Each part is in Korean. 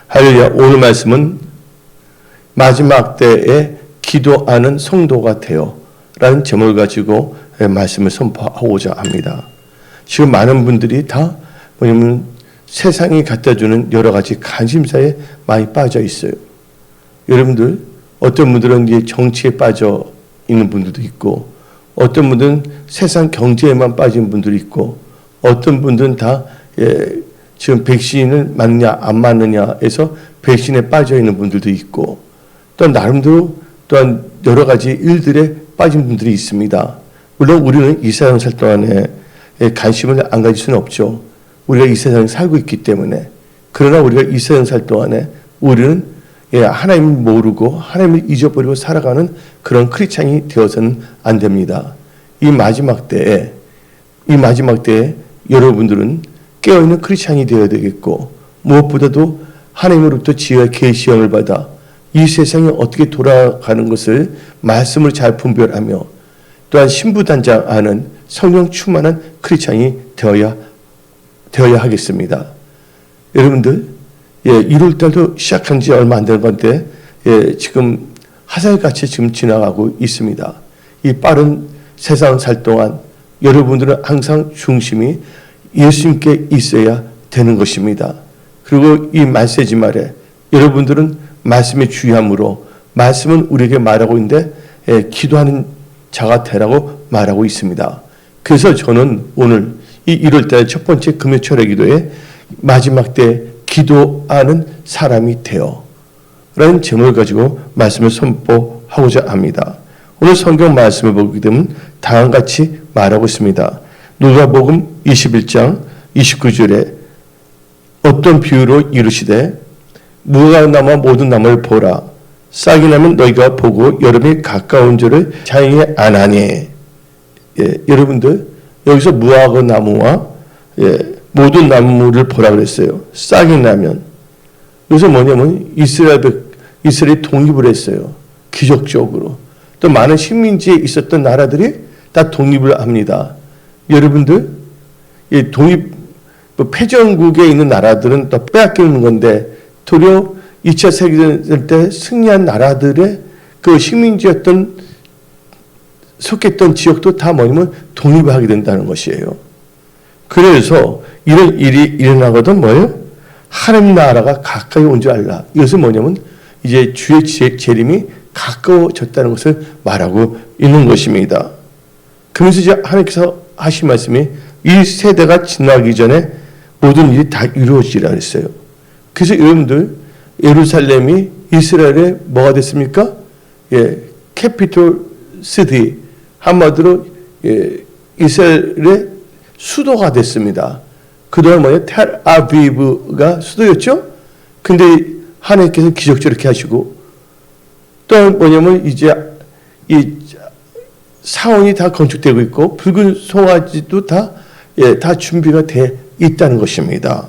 할렐루야. 오늘 말씀은 마지막 때에 기도하는 성도가 되어 라는 제목을 가지고 말씀을 선포하고자 합니다. 지금 많은 분들이 다 뭐냐면 세상이 갖다주는 여러 가지 관심사에 많이 빠져 있어요. 여러분들 어떤 분들은 이제 정치에 빠져 있는 분들도 있고, 어떤 분들은 세상 경제에만 빠진 분들이 있고, 어떤 분들은 다 지금 백신을 맞느냐 안 맞느냐에서 백신에 빠져 있는 분들도 있고, 또 나름대로 또한 여러 가지 일들에 빠진 분들이 있습니다. 물론 우리는 이 세상 살 동안에 관심을 안 가질 수는 없죠. 우리가 이 세상에 살고 있기 때문에. 그러나 우리가 이 세상 살 동안에 우리는 하나님을 모르고 하나님을 잊어버리고 살아가는 그런 크리스찬이 되어서는 안 됩니다. 이 마지막 때에 여러분들은 깨어있는 크리스찬이 되어야 되겠고, 무엇보다도 하나님으로부터 지혜와 계시형을 받아 이 세상이 어떻게 돌아가는 것을 말씀을 잘 분별하며 또한 신부단장하는 성령 충만한 크리스찬이 되어야 하겠습니다. 여러분들 1월달도 시작한 지 얼마 안 된 건데 지금 화살같이 지금 지나가고 있습니다. 이 빠른 세상 살 동안 여러분들은 항상 중심이 예수님께 있어야 되는 것입니다. 그리고 이 메시지 말에 여러분들은 말씀의 주의함으로 말씀은 우리에게 말하고 있는데 기도하는 자가 되라고 말하고 있습니다. 그래서 저는 오늘 이 1월달 첫 번째 금요 철회 기도에 마지막 때 기도하는 사람이 되어 라는 제목을 가지고 말씀을 선포하고자 합니다. 오늘 성경 말씀을 보게 되면 다음과 같이 말하고 있습니다. 누가복음 21장 29절에 어떤 비유로 이르시되 무화과 나무와 모든 나무를 보라. 싹이 나면 너희가 보고 여름이 가까운 줄을 자행이 안 하니. 여러분들 여기서 무화과 나무와 모든 나무를 보라 그랬어요. 싹이 나면. 여기서 뭐냐면 이스라엘이 독립을 했어요. 기적적으로. 또 많은 식민지에 있었던 나라들이 다 독립을 합니다. 여러분들 이 패전국에 있는 나라들은 또 빼앗기는 건데, 도리어 2차 세계대전 때 승리한 나라들의 그 식민지였던 속했던 지역도 다 뭐냐면 독립을 하게 된다는 것이에요. 그래서 이런 일이 일어나거든 뭐예요? 하나님 나라가 가까이 온 줄 알라. 이것은 뭐냐면 이제 주의 재림이 가까워졌다는 것을 말하고 있는 것입니다. 그러면서 이제 하나님께서 하신 말씀이 이 세대가 지나기 전에 모든 일이 다 이루어지라 그랬어요. 그래서 여러분들 예루살렘이 이스라엘의 뭐가 됐습니까? 캐피톨 시티, 한마디로 이스라엘의 수도가 됐습니다. 그동안 뭐냐? 텔아비브가 수도였죠? 근데 하나님께서 기적적으로 이렇게 하시고, 또 뭐냐면 이제 이 사원이 다 건축되고 있고 붉은 송아지도 다 준비가 돼 있다는 것입니다.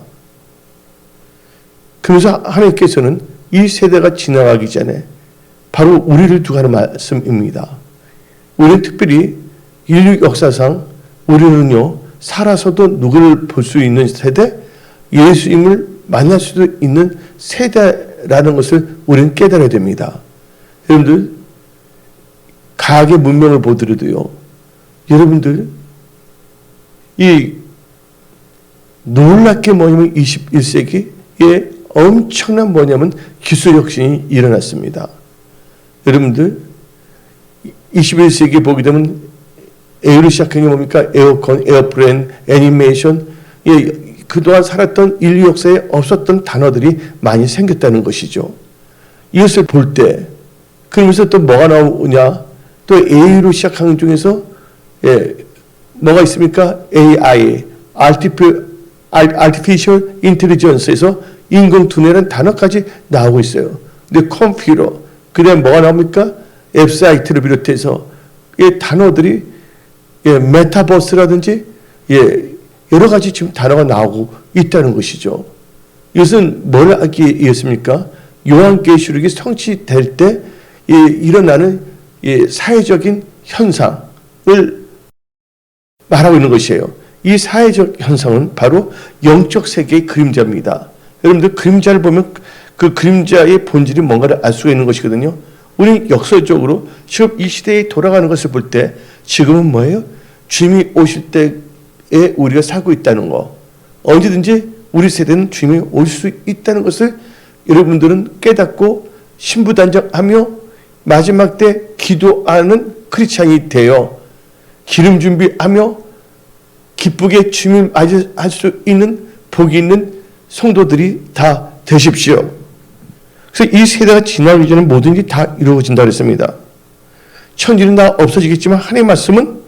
그래서 하나님께서는 이 세대가 지나가기 전에 바로 우리를 두고 하는 말씀입니다. 우리는 특별히 인류 역사상 우리는요, 살아서도 누구를 볼 수 있는 세대, 예수님을 만날 수도 있는 세대라는 것을 우리는 깨달아야 됩니다. 여러분들 과학의 문명을 보더라도요, 여러분들 이 놀랍게 뭐냐면 21세기에 엄청난 뭐냐면 기술 혁신이 일어났습니다. 여러분들 21세기 보게 되면 A로 시작한 게 뭡니까? 에어컨, 에어플랜, 애니메이션, 그동안 살았던 인류 역사에 없었던 단어들이 많이 생겼다는 것이죠. 이것을 볼 때 그러면서 또 뭐가 나오냐? 또 A로 시작하는 중에서 뭐가 있습니까? AI, Artificial Intelligence에서 인공두뇌라는 단어까지 나오고 있어요. 근데 컴퓨터, 그 다음에 뭐가 나옵니까? 웹사이트를 비롯해서 이 단어들이 메타버스라든지 여러 가지 지금 단어가 나오고 있다는 것이죠. 이것은 뭘 하기 위해서입니까? 요한계시록이 성취될 때 일어나는 사회적인 현상을 말하고 있는 것이에요. 이 사회적 현상은 바로 영적 세계의 그림자입니다. 여러분들 그림자를 보면 그 그림자의 본질이 뭔가를 알 수가 있는 것이거든요. 우리 역설적으로 지금 이 시대에 돌아가는 것을 볼 때 지금은 뭐예요? 주님이 오실 때에 우리가 살고 있다는 거. 언제든지 우리 세대는 주님이 올 수 있다는 것을 여러분들은 깨닫고 신부단장하며 마지막 때 기도하는 크리스찬이 되어 기름 준비하며 기쁘게 주님을 맞이할 수 있는 복이 있는 성도들이 다 되십시오. 그래서 이 세대가 지나기 전에 모든 일이 다 이루어진다 그랬습니다. 천지는 다 없어지겠지만 하나님의 말씀은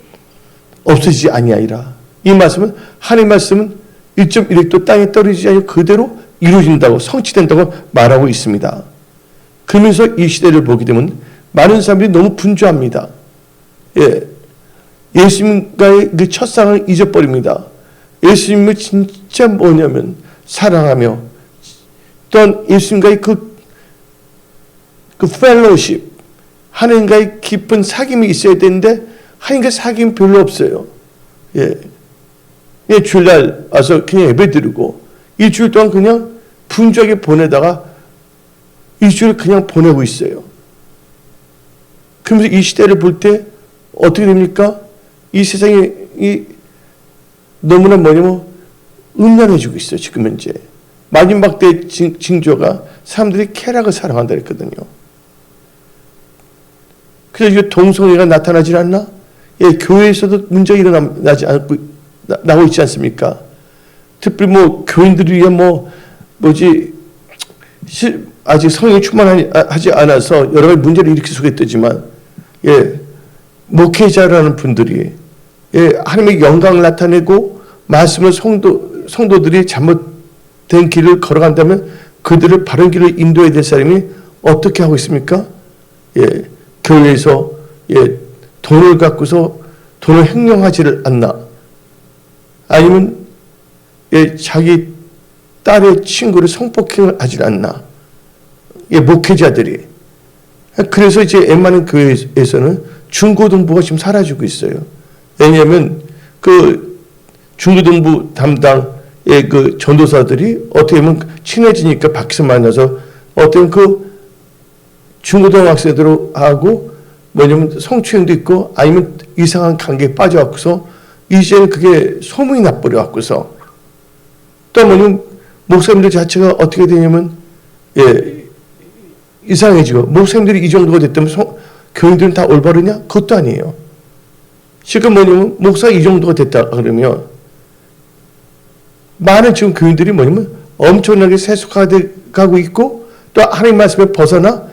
없어지지 아니하리라. 이 말씀은 하나님의 말씀은 1.1획도 땅에 떨어지지 않고 그대로 이루어진다고 성취된다고 말하고 있습니다. 그러면서 이 시대를 보게 되면 많은 사람들이 너무 분주합니다. 예수님과의 그 첫상을 잊어버립니다. 예수님을 진짜 뭐냐면 사랑하며 또한 예수님과의 그 펠로우십, 하나님과의 깊은 사귐이 있어야 되는데 하나님과 사귐이 별로 없어요. 주일날 와서 그냥 예배 드리고 일주일 동안 그냥 분주하게 보내다가 일주일 그냥 보내고 있어요. 그러면서 이 시대를 볼 때 어떻게 됩니까? 이 세상이 너무나 뭐냐면 음란해지고 있어요. 지금 현재 마지막 때 징조가 사람들이 쾌락을 사랑한다 했거든요. 그래서 이게 동성애가 나타나지 않나? 교회에서도 문제가 일어나지 않고 나오고 있지 않습니까? 특별히 뭐 교인들이 아직 성령이 충만하지 않아서 여러 가지 문제를 일으킬 수가 있지만 목회자라는 분들이 하나님의 영광을 나타내고 말씀을 성도들이 잘못된 길을 걸어간다면 그들을 바른 길을 인도해야 될 사람이 어떻게 하고 있습니까? 교회에서 돈을 갖고서 돈을 횡령하지를 않나? 아니면 자기 딸의 친구를 성폭행을 하지 않나? 목회자들이. 그래서 이제 웬만한 교회에서는 중고등부가 지금 사라지고 있어요. 왜냐하면 그 중고등부 담당의 그 전도사들이 어떻게 보면 친해지니까 밖에서 만나서 어떤 그 중고등학생들하고 뭐냐면 성추행도 있고 아니면 이상한 관계에 빠져갖고서 이제는 그게 소문이 나버려갖고서 또 뭐냐면 목사님들 자체가 어떻게 되냐면 이상해지고 목사님들이 이 정도가 됐다면 교인들은 다 올바르냐? 그것도 아니에요. 지금 뭐냐면 목사 이 정도가 됐다 그러면 많은 지금 교인들이 뭐냐면 엄청나게 세속화되고 있고 또 하나님 말씀에 벗어나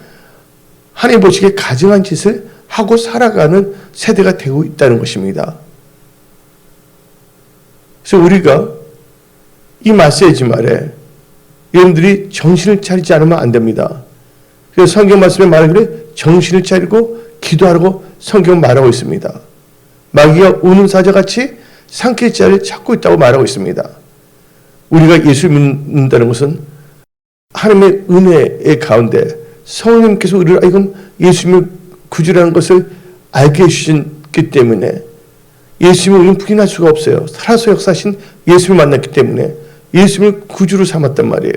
하나님 보시기에 가증한 짓을 하고 살아가는 세대가 되고 있다는 것입니다. 그래서 우리가 이 메시지 말에 여러분들이 정신을 차리지 않으면 안 됩니다. 그래서 성경 말씀에 말하기를 정신을 차리고 기도하라고 성경은 말하고 있습니다. 마귀가 우는 사자같이 삼킬 자를 찾고 있다고 말하고 있습니다. 우리가 예수 믿는다는 것은 하나님의 은혜의 가운데 성령님께서 우리를 이건 예수님을 구주라는 것을 알게 해주셨기 때문에 예수님을 우리는 부인할 수가 없어요. 살아서 역사하신 예수님을 만났기 때문에 예수님을 구주로 삼았단 말이에요.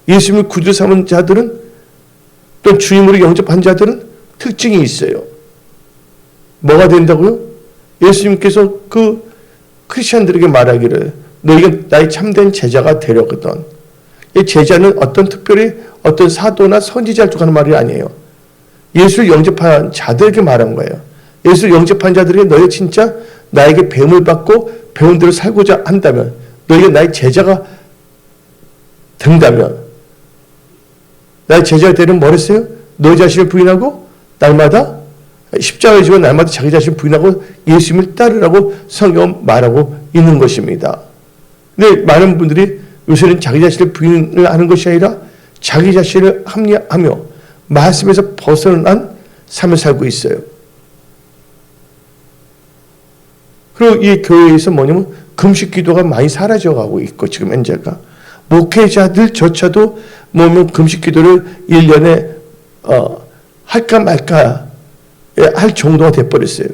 예수님을 구주로 삼은 자들은 또 주님으로 영접한 자들은 특징이 있어요. 뭐가 된다고요? 예수님께서 그 크리스천들에게 말하기를 너희가 나의 참된 제자가 되려거든. 이 제자는 어떤 특별히 어떤 사도나 선지자를 두고 하는 말이 아니에요. 예수를 영접한 자들에게 말한 거예요. 예수를 영접한 자들에게 너희 진짜 나에게 배움을 받고 배운 대로 살고자 한다면 너희가 나의 제자가 된다면 나의 제자가 되는 뭐 했어요? 너희 자신을 부인하고 날마다 십자가에 지고 날마다 자기 자신을 부인하고 예수님을 따르라고 성경은 말하고 있는 것입니다. 근데 많은 분들이 요새는 자기 자신을 부인을 하는 것이 아니라 자기 자신을 합리하며 말씀에서 벗어난 삶을 살고 있어요. 그리고 이 교회에서 뭐냐면 금식 기도가 많이 사라져가고 있고 지금 현재가 목회자들조차도 뭐면 금식 기도를 1년에 할까 말까 할 정도가 돼버렸어요.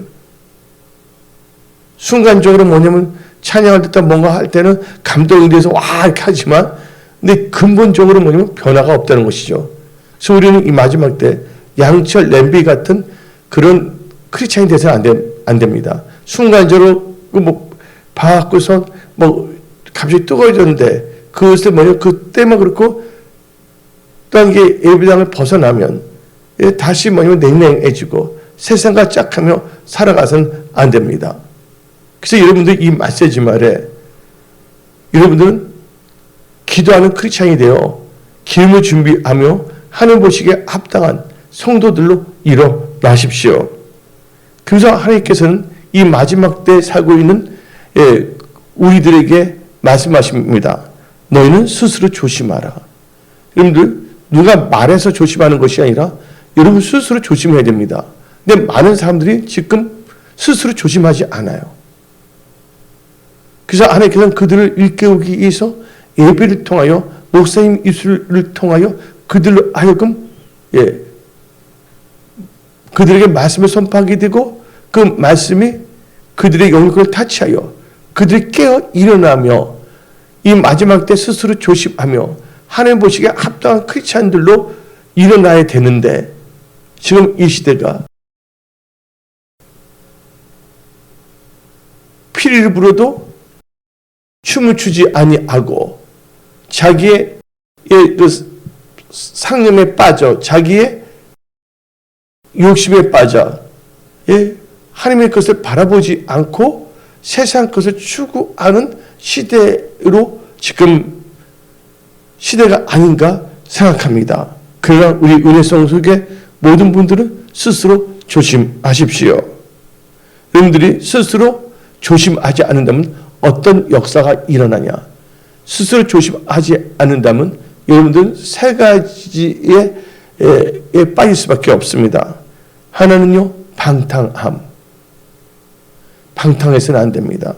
순간적으로 뭐냐면 찬양할 때 뭔가 할 때는 감동이 돼서 와 이렇게 하지만 근데 근본적으로 뭐냐면 변화가 없다는 것이죠. 그래서 우리는 이 마지막 때 양철 램비 같은 그런 크리스찬이 돼서는 안 됩니다. 순간적으로 봐갖고서 갑자기 뜨거워졌는데 그것을 그때만 그렇고 또 한 게 예배당을 벗어나면 다시 냉랭해지고 세상과 짝하며 살아가서는 안 됩니다. 그래서 여러분들 이 메시지 말에 여러분들은 기도하는 크리스찬이 되어 기름을 준비하며 하나님 보시기에 합당한 성도들로 일어나십시오. 그래서 하나님께서는 이 마지막 때에 살고 있는 우리들에게 말씀하십니다. 너희는 스스로 조심하라. 여러분들 누가 말해서 조심하는 것이 아니라 여러분 스스로 조심해야 됩니다. 근데 많은 사람들이 지금 스스로 조심하지 않아요. 그래서 하나님께서는 그들을 일깨우기 위해서 예배를 통하여 목사님 입술을 통하여 그들로 하여금 그들에게 말씀을 선포하게 되고 그 말씀이 그들의 영역을 타치하여 그들이 깨어 일어나며 이 마지막 때 스스로 조심하며 하나님 보시기에 합당한 크리스찬들로 일어나야 되는데 지금 이 시대가 피리를 불어도 춤을 추지 아니하고 자기의 그 상념에 빠져 자기의 욕심에 빠져 하나님의 것을 바라보지 않고 세상 것을 추구하는 시대로 지금 시대가 아닌가 생각합니다. 그러나 우리 은혜성 속에 모든 분들은 스스로 조심하십시오. 여러분들이 스스로 조심하지 않는다면 어떤 역사가 일어나냐? 스스로 조심하지 않는다면 여러분들은 세 가지에 빠질 수밖에 없습니다. 하나는요, 방탕함. 방탕해서는 안 됩니다.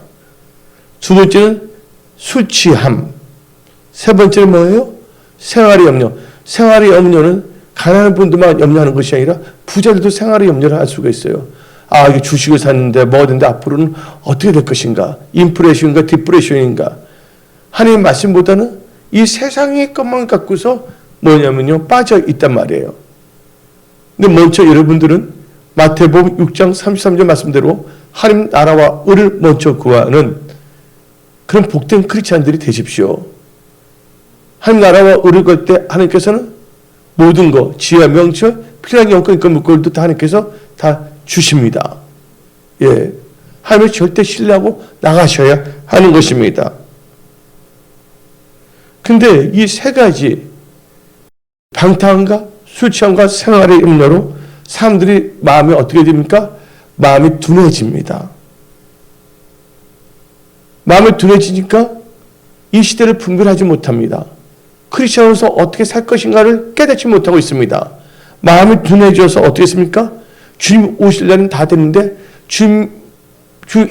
두 번째는 술 취함. 세 번째는 뭐예요? 생활의 염려. 생활의 염려는 가난한 분들만 염려하는 것이 아니라 부자들도 생활의 염려를 할 수가 있어요. 아, 이게 주식을 샀는데 뭐가 된데 앞으로는 어떻게 될 것인가? 인플레이션인가 디프레션인가? 하나님의 말씀보다는 이 세상의 것만 갖고서 뭐냐면요, 빠져 있단 말이에요. 근데 먼저 여러분들은 마태복음 6장 33절 말씀대로 하나님 나라와 의를 먼저 구하는 그런 복된 크리스찬들이 되십시오. 하나님 나라와 의를 구할 때 하나님께서는 모든 것, 지혜와 명철, 필요한 영권, 그 물건도 다 하나님께서 다 주십니다. 예, 하나님을 절대 신뢰하고 나가셔야 하는 것입니다. 근데 이 세 가지 방탕함과 술 취함과 생활의 염려로 사람들이 마음이 어떻게 됩니까? 마음이 둔해집니다. 마음이 둔해지니까 이 시대를 분별하지 못합니다. 크리스천으로서 어떻게 살 것인가를 깨닫지 못하고 있습니다. 마음이 둔해져서 어떻게 했습니까? 주님 오실 날은 다 됐는데 주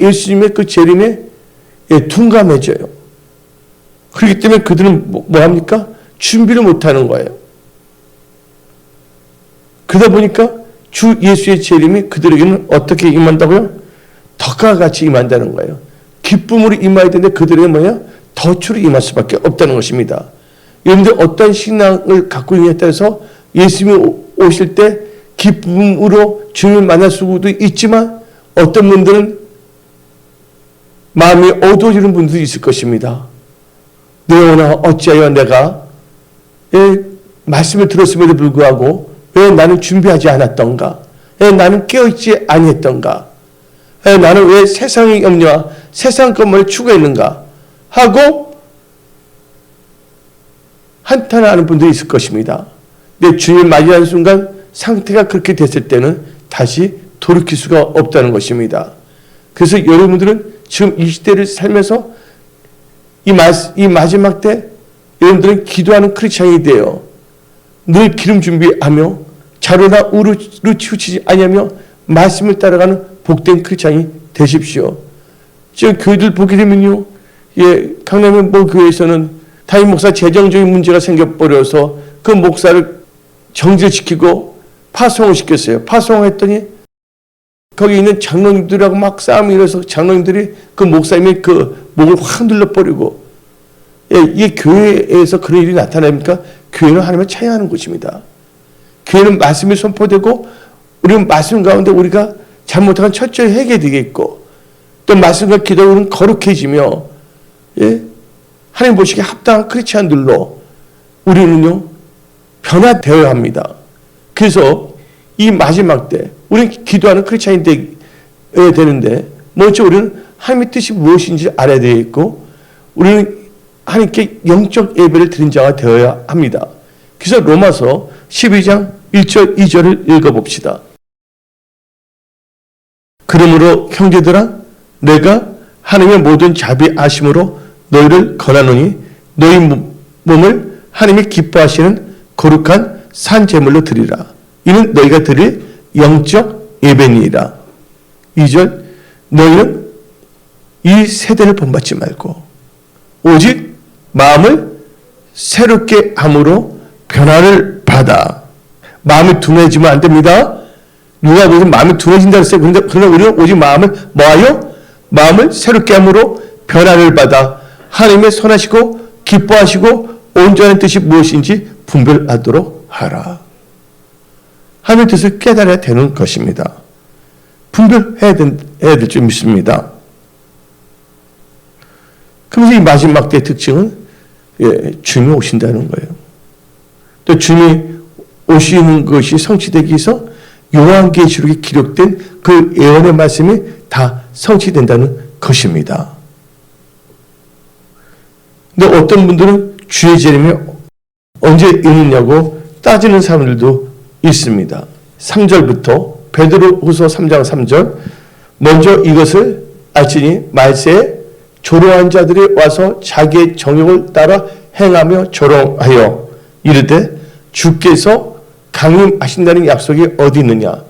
예수님의 그 재림에 둔감해져요. 그렇기 때문에 그들은 뭐 합니까? 준비를 못하는 거예요. 그러다 보니까 주 예수의 재림이 그들에게는 어떻게 임한다고요? 덕과 같이 임한다는 거예요. 기쁨으로 임해야 되는데 그들에게 뭐예요? 덫으로 임할 수밖에 없다는 것입니다. 여러분들 어떤 신앙을 갖고 있느냐에 따라서 예수님이 오실 때 기쁨으로 주님을 만날 수도 있지만 어떤 분들은 마음이 어두워지는 분들이 있을 것입니다. 내 영혼아 어찌하여 내가 말씀을 들었음에도 불구하고 왜 나는 준비하지 않았던가? 왜 나는 깨어있지 아니했던가? 왜 나는 왜 세상의 염려와 세상 것만을 추구했는가? 하고 한탄하는 분들이 있을 것입니다. 내 주님을 맞이하는 순간 상태가 그렇게 됐을 때는 다시 돌이킬 수가 없다는 것입니다. 그래서 여러분들은 지금 이 시대를 살면서 이 마지막 때 여러분들은 기도하는 크리스찬이 되어 늘 기름 준비하며 자로나 우로 치우치지 아니하며 말씀을 따라가는 복된 크리스찬이 되십시오. 지금 교회들 보게 되면요, 강남의 某교회에서는 담임 목사 재정적인 문제가 생겨버려서 그 목사를 정죄시키고 파송을 시켰어요. 파송했더니 거기 있는 장로님들하고 막 싸움이 일어서 장로님들이 그 목사님의 그 목을 확 눌러버리고 예, 이게 교회에서 그런 일이 나타납니까? 교회는 하나님을 찬양하는 곳입니다. 교회는 말씀이 선포되고 우리는 말씀 가운데 우리가 잘못한 철저히 회개되겠고 또 말씀과 기도는 거룩해지며 예? 하나님 보시기에 합당한 크리스찬들로 우리는요 변화되어야 합니다. 그래서 이 마지막 때 우리는 기도하는 크리스찬이 되어야 되는데 먼저 우리는 하나님의 뜻이 무엇인지 알아야 되겠고 우리는 하나님께 영적 예배를 드린 자가 되어야 합니다. 그래서 로마서 12장 1절 2절을 읽어봅시다. 그러므로 형제들아 내가 하나님의 모든 자비하심으로 너희를 권하노니 너희 몸을 하나님이 기뻐하시는 거룩한 산 제물로 드리라. 이는 너희가 드릴 영적 예배니이다. 2절 너희는 이 세대를 본받지 말고 오직 마음을 새롭게 함으로 변화를 받아. 마음이 둔해지면 안 됩니다. 누가 무슨 마음이 둔해진다 했어요. 그러나 우리는 오직 마음을 뭐하여? 마음을 새롭게 함으로 변화를 받아 하나님의 선하시고 기뻐하시고 온전한 뜻이 무엇인지 분별하도록 하라. 하나님의 뜻을 깨달아야 되는 것입니다. 분별해야 될 줄 믿습니다. 그래서 이 마지막 때의 특징은 주님이 오신다는 거예요. 또 주님이 오시는 것이 성취되기 위해서 요한계시록에 기록된 그 예언의 말씀이 다 성취된다는 것입니다. 근데 어떤 분들은 주의 재림이 언제 있느냐고 따지는 사람들도 있습니다. 3절부터 베드로후서 3장 3절 먼저 이것을 알지니 말세에 조롱한 자들이 와서 자기의 정욕을 따라 행하며 조롱하여 이르되 주께서 강림하신다는 약속이 어디 있느냐.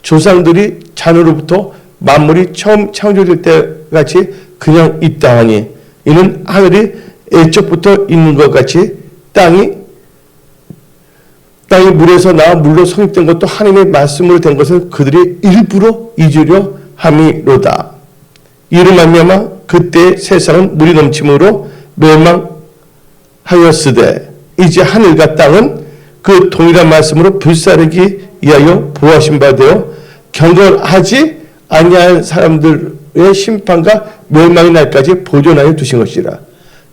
조상들이 잔으로부터 만물이 처음 창조될 때 같이 그냥 있다하니 이는 하늘이 애적부터 있는 것 같이 땅이 물에서 나와 물로 성립된 것도 하나님의 말씀으로 된 것을 그들이 일부러 잊으려 함이로다. 이를 말미암아 그때 세상은 물이 넘침으로 멸망하였으되 이제 하늘과 땅은 그 동일한 말씀으로 불사르기 위하여 보호하신 바 되어 경건하지 아니한 사람들의 심판과 멸망의 날까지 보존하여 두신 것이라.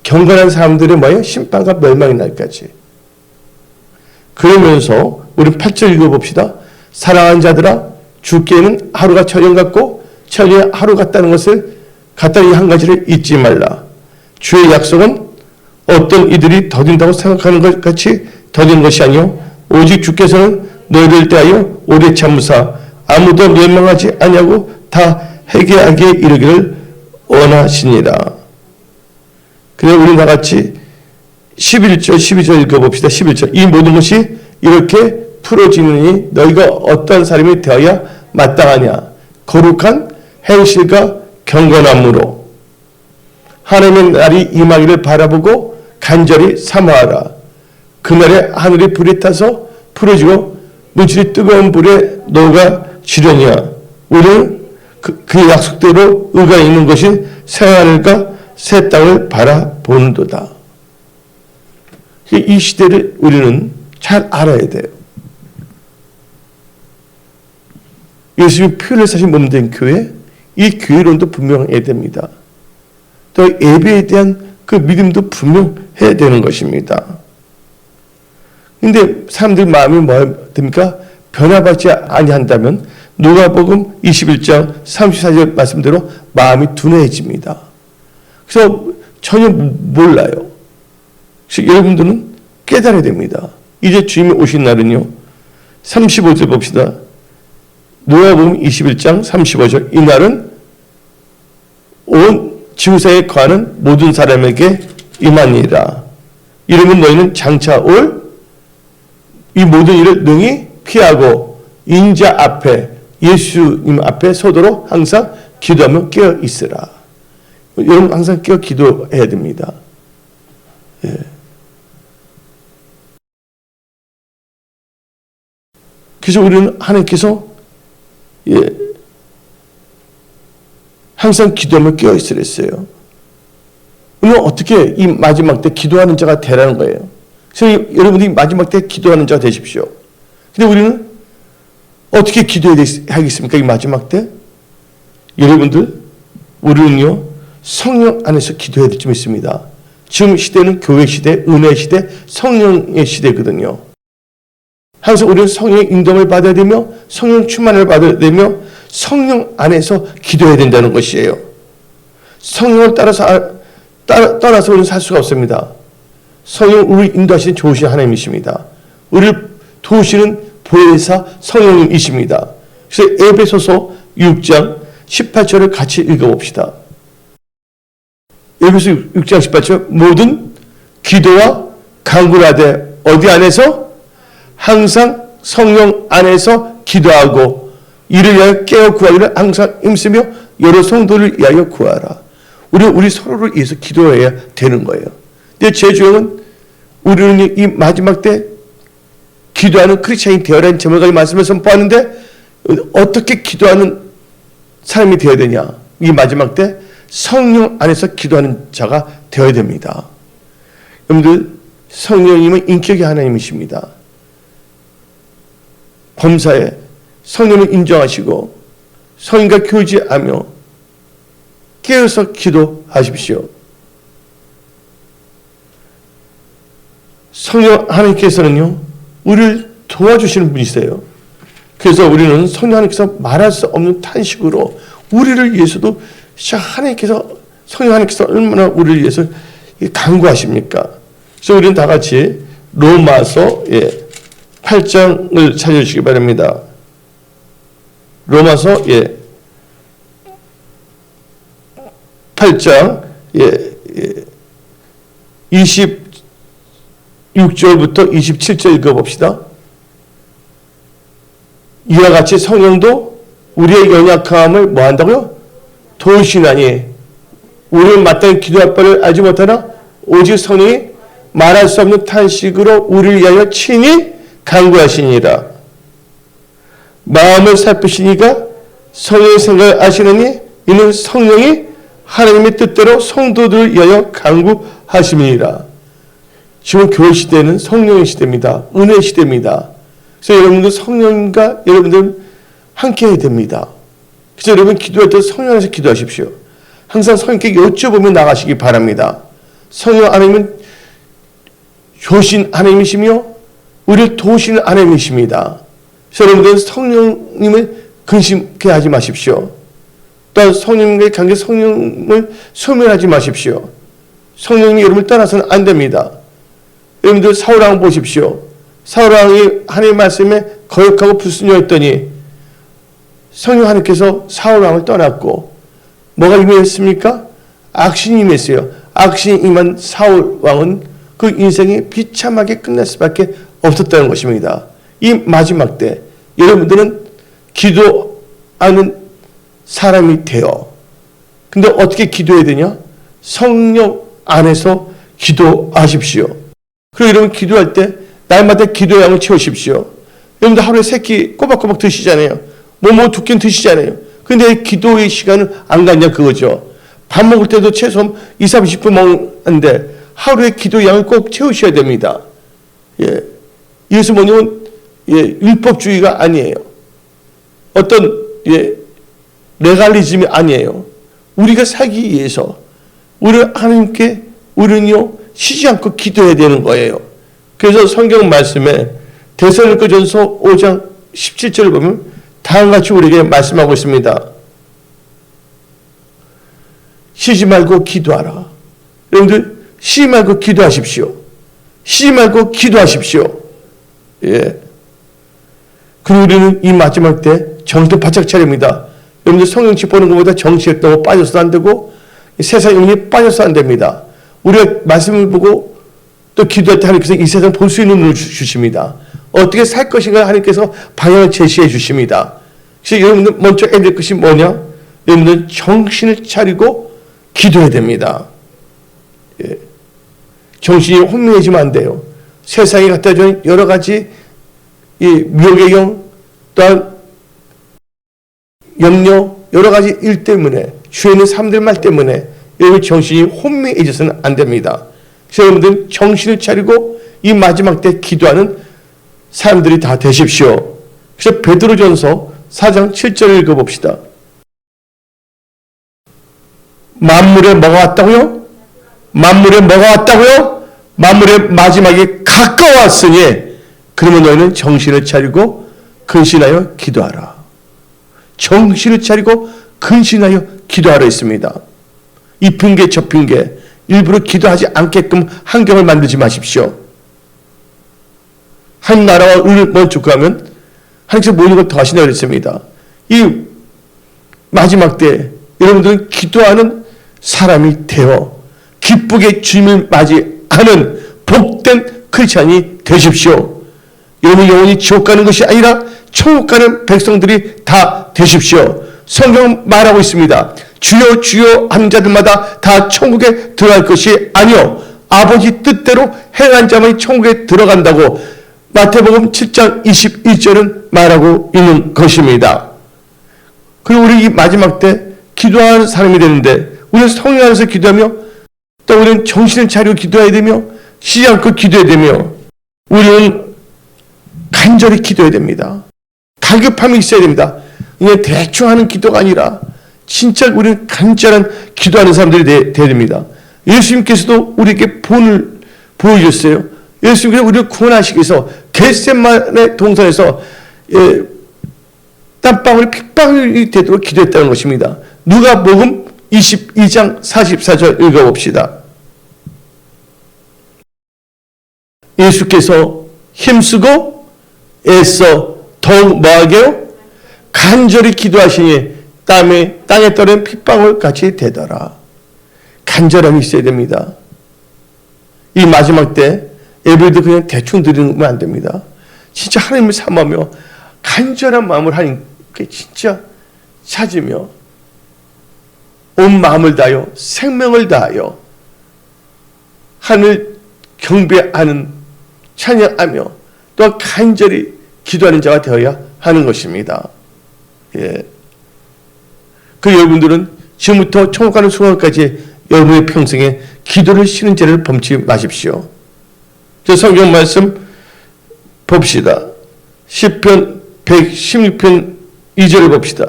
경건한 사람들의 뭐예요? 심판과 멸망의 날까지. 그러면서 우리 8절 읽어봅시다. 사랑하는 자들아 주께는 하루가 천년 같고 천년이 하루 같다는 것을 같다는 이 한 가지를 잊지 말라. 주의 약속은 어떤 이들이 더딘다고 생각하는 것 같이 더딘 것이 아니요 오직 주께서는 너희를 대하여 오래 참으사 아무도 멸망하지 아니하고 다 회개하게 이르기를 원하시니라. 그래서 우리 다같이 11절 12절 읽어봅시다. 11절 이 모든 것이 이렇게 풀어지느니 너희가 어떠한 사람이 되어야 마땅하냐. 거룩한 행실과 경건함으로 하나님의 날이 임하기를 바라보고 간절히 사모하라. 그날에 하늘이 불이 타서 풀어지고 물질이 뜨거운 불에 녹아지려니와 우리는 그 약속대로 의가 있는 것인 새하늘과 새 땅을 바라보는도다. 이 시대를 우리는 잘 알아야 돼요. 예수님이 피를 사신 몸된 교회, 이 교회론도 분명해야 됩니다. 또 예배에 대한 그 믿음도 분명해야 되는 것입니다. 근데 사람들 마음이 뭐 됩니까? 변화받지 아니한다면 누가복음 21장 34절 말씀대로 마음이 둔해집니다. 그래서 전혀 몰라요. 그래서 여러분들은 깨달아야 됩니다. 이제 주님이 오신 날은요. 35절 봅시다. 누가복음 21장 35절 이 날은 온 지구상에 거하는 모든 사람에게 임하니라. 이러면 너희는 장차 올 이 모든 일을 능히 피하고 인자 앞에 예수님 앞에 서도록 항상 기도하며 깨어 있으라. 여러분 항상 깨어 기도해야 됩니다. 예. 그래서 우리는 하나님께서 항상 기도하며 깨어 있으랬어요. 우리는 어떻게 이 마지막 때 기도하는 자가 되라는 거예요. 그래서 여러분들이 마지막 때 기도하는 자가 되십시오. 근데 우리는 어떻게 기도하겠습니까? 이 마지막 때? 여러분들, 우리는요, 성령 안에서 기도해야 될 줄 믿습니다. 지금 시대는 교회 시대, 은혜 시대, 성령의 시대거든요. 항상 우리는 성령의 인도를 받아야 되며 성령 충만을 받아야 되며 성령 안에서 기도해야 된다는 것이에요. 성령을 떠나서 우리는 살 수가 없습니다. 성령 우리 인도하시는 좋으신 하나님이십니다. 우리를 도우시는 보혜사 성령님이십니다. 그래서 에베소서 6장 18절을 같이 읽어봅시다. 에베소 6장 18절 모든 기도와 간구를 하되 어디 안에서? 항상 성령 안에서 기도하고 이를 위하여 깨어 구하기를 항상 힘쓰며 여러 성도를 위하여 구하라. 우리 서로를 위해서 기도해야 되는 거예요. 근데 제 주영은 우리는 이 마지막 때 기도하는 크리스찬이 되어라는 제목을 말씀을 선포하는데 어떻게 기도하는 사람이 되어야 되냐? 이 마지막 때 성령 안에서 기도하는 자가 되어야 됩니다. 여러분들, 성령님은 인격의 하나님이십니다. 범사에 성령을 인정하시고 성인과 교제하며 깨어서 기도하십시오. 성령 하나님께서는요, 우리를 도와주시는 분이세요. 그래서 우리는 성령 하나님께서 말할 수 없는 탄식으로 우리를 위해서도 하나님께서, 성령 하나님께서 얼마나 우리를 위해서 간구하십니까? 그래서 우리는 다 같이 로마서 8장을 찾아주시기 바랍니다. 로마서 8장 26절부터 27절 읽어봅시다. 이와 같이 성령도 우리의 연약함을 뭐 한다고요? 도우시나니 우리는 마땅히 기도할 바를 알지 못하나 오직 성령이 말할 수 없는 탄식으로 우리를 위하여 친히 간구하시니라. 마음을 살피시니가 성령의 생각을 아시느니 이는 성령이 하나님의 뜻대로 성도들을 위하여 간구하심이니라. 지금 교회 시대는 성령의 시대입니다. 은혜의 시대입니다. 그래서 여러분들 성령과 여러분들 함께 해야 됩니다. 그래서 여러분 기도할 때 성령 안에서 기도하십시오. 항상 성령께 여쭤보며 나가시기 바랍니다. 성령 하나님은 좋으신 하나님이시며 우리를 도우시는 하나님이십니다. 그래서 여러분들은 성령님을 근심케 하지 마십시오. 또한 성령님과의 관계, 성령을 소멸하지 마십시오. 성령님이 여러분을 떠나서는 안 됩니다. 여러분들 사울왕 보십시오. 사울왕이 하나님의 말씀에 거역하고 불순종했더니 성령 하나님께서 사울왕을 떠났고 뭐가 임했습니까? 악신이 임했어요. 악신이 임한 사울왕은 그 인생이 비참하게 끝날 수밖에 없었다는 것입니다. 이 마지막 때 여러분들은 기도하는 사람이 되어, 근데 어떻게 기도해야 되냐? 성령 안에서 기도하십시오. 그리고 여러분 기도할 때 날마다 기도의 양을 채우십시오. 여러분들 하루에 3끼 꼬박꼬박 드시잖아요. 두 끼는 드시잖아요. 근데 기도의 시간은 안 갔냐 그거죠. 밥 먹을 때도 최소 20-30분 먹는데 하루에 기도의 양을 꼭 채우셔야 됩니다. 이것은 뭐냐면 율법주의가 아니에요. 어떤 레갈리즘이 아니에요. 우리가 살기 위해서 우리 하나님께 우리는요 쉬지 않고 기도해야 되는 거예요. 그래서 성경 말씀에 데살로니가전서 5장 17절을 보면 다음과 같이 우리에게 말씀하고 있습니다. 쉬지 말고 기도하라. 여러분들 쉬지 말고 기도하십시오. 쉬지 말고 기도하십시오. 그리고 우리는 이 마지막 때 정신 바짝 차립니다. 여러분들 성령치 보는 것보다 정치에 너무 빠져서 안 되고 세상 영이 빠져서 안 됩니다. 우리가 말씀을 보고 또 기도할 때 하나님께서 이 세상 볼 수 있는 눈을 주십니다. 어떻게 살 것인가 하나님께서 방향을 제시해 주십니다. 그래서 여러분들 먼저 해야 될 것이 뭐냐? 여러분들 정신을 차리고 기도해야 됩니다. 정신이 혼미해지면 안 돼요. 세상에 갖다 주는 여러 가지 미혹의 영, 또한 염려, 여러 가지 일 때문에, 주에 있는 사람들 말 때문에 여러분 정신이 혼미해져서는 안 됩니다. 그래서 여러분들은 정신을 차리고 이 마지막 때 기도하는 사람들이 다 되십시오. 그래서 베드로전서 4장 7절을 읽어봅시다. 만물에 뭐가 왔다고요? 만물에 뭐가 왔다고요? 만물의 마지막이 가까웠으니 그러면 너희는 정신을 차리고 근신하여 기도하라. 정신을 차리고 근신하여 기도하라 했습니다. 이 핑계 저 핑계 일부러 기도하지 않게끔 환경을 만들지 마십시오. 한 나라와 을을 먼저 가면 하나님께서 모든 걸 더 하신다고 그랬습니다. 이 마지막 때 여러분들은 기도하는 사람이 되어 기쁘게 주님을 맞이하는 복된 크리스찬이 되십시오. 여러분 영혼이 지옥 가는 것이 아니라 천국 가는 백성들이 다 되십시오. 성경은 말하고 있습니다. 주여 주여 하는 자들마다 다 천국에 들어갈 것이 아니요 아버지 뜻대로 행한 자만이 천국에 들어간다고 마태복음 7장 21절은 말하고 있는 것입니다. 그리고 우리 이 마지막 때 기도하는 사람이 되는데 우리는 성령 안에서 기도하며 또 우리는 정신을 차리고 기도해야 되며 쉬지 않고 기도해야 되며 우리는 간절히 기도해야 됩니다. 다급함이 있어야 됩니다. 그냥 대충 하는 기도가 아니라 진짜 우리는 간절한 기도하는 사람들이 돼야 됩니다. 예수님께서도 우리에게 본을 보여주셨어요. 예수님께서 우리를 구원하시기 위해서 겟세마네 동산에서 땀방울이 핏방울이 되도록 기도했다는 것입니다. 누가복음 22장 44절 읽어봅시다. 예수께서 힘쓰고 애써 더욱 뭐하게요? 간절히 기도하시니 땅에 떨어진 핏방울 같이 되더라. 간절함이 있어야 됩니다. 이 마지막 때 예배도 그냥 대충 드리면 안 됩니다. 진짜 하나님을 삼으며 간절한 마음을 하나님께 진짜 찾으며 온 마음을 다하여 생명을 다하여 하늘 경배하는 찬양하며 또 간절히 기도하는 자가 되어야 하는 것입니다. 예. 그 여러분들은 지금부터 천국 가는 순간까지 여러분의 평생에 기도를 쉬는 죄를 범치 마십시오. 성경 말씀 봅시다. 시편 116편 2절을 봅시다.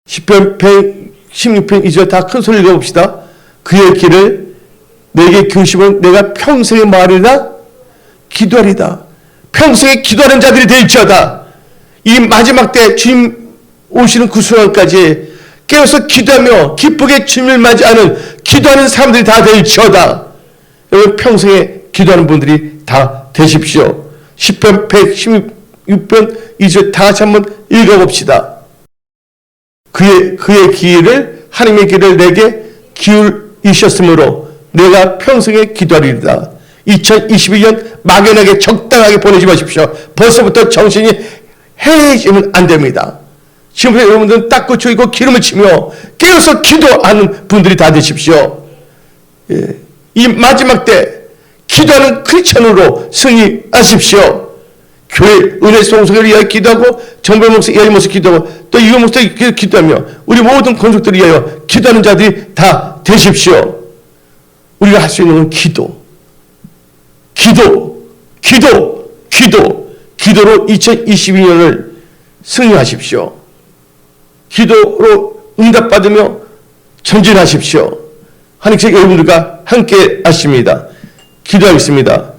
시편 116편 2절 다 큰 소리 읽어봅시다. 그의 길을 내게 교심은 내가 평생의 말이다 기도하리다. 평생에 기도하는 자들이 될지어다. 이 마지막 때 주님 오시는 그 순간까지 깨어서 기도하며 기쁘게 주님을 맞이하는 기도하는 사람들이 다 될지어다. 여러분 평생에 기도하는 분들이 다 되십시오. 시편 116편 2절 다 같이 한번 읽어봅시다. 그의 길을 하나님의 길을 내게 기울이셨으므로 내가 평생에 기도하리이다. 2021년 막연하게 적당하게 보내지 마십시오. 벌써부터 정신이 해이지면 안 됩니다. 지금부터 여러분들은 닦고 조이고 기름을 치며 깨어서 기도하는 분들이 다 되십시오. 예. 이 마지막 때 기도하는 크리스천으로 승리하십시오. 교회 은혜 송소를 위하여 기도하고 정배 목사 이하여 모습 기도하고 또 이호 목사 기도하며 우리 모든 권속들을 위하여 기도하는 자들이 다 되십시오. 우리가 할 수 있는 건 기도로 2022년을 승리하십시오. 기도로 응답받으며 전진하십시오. 하나님께서 여러분들과 함께 하십니다. 기도하겠습니다.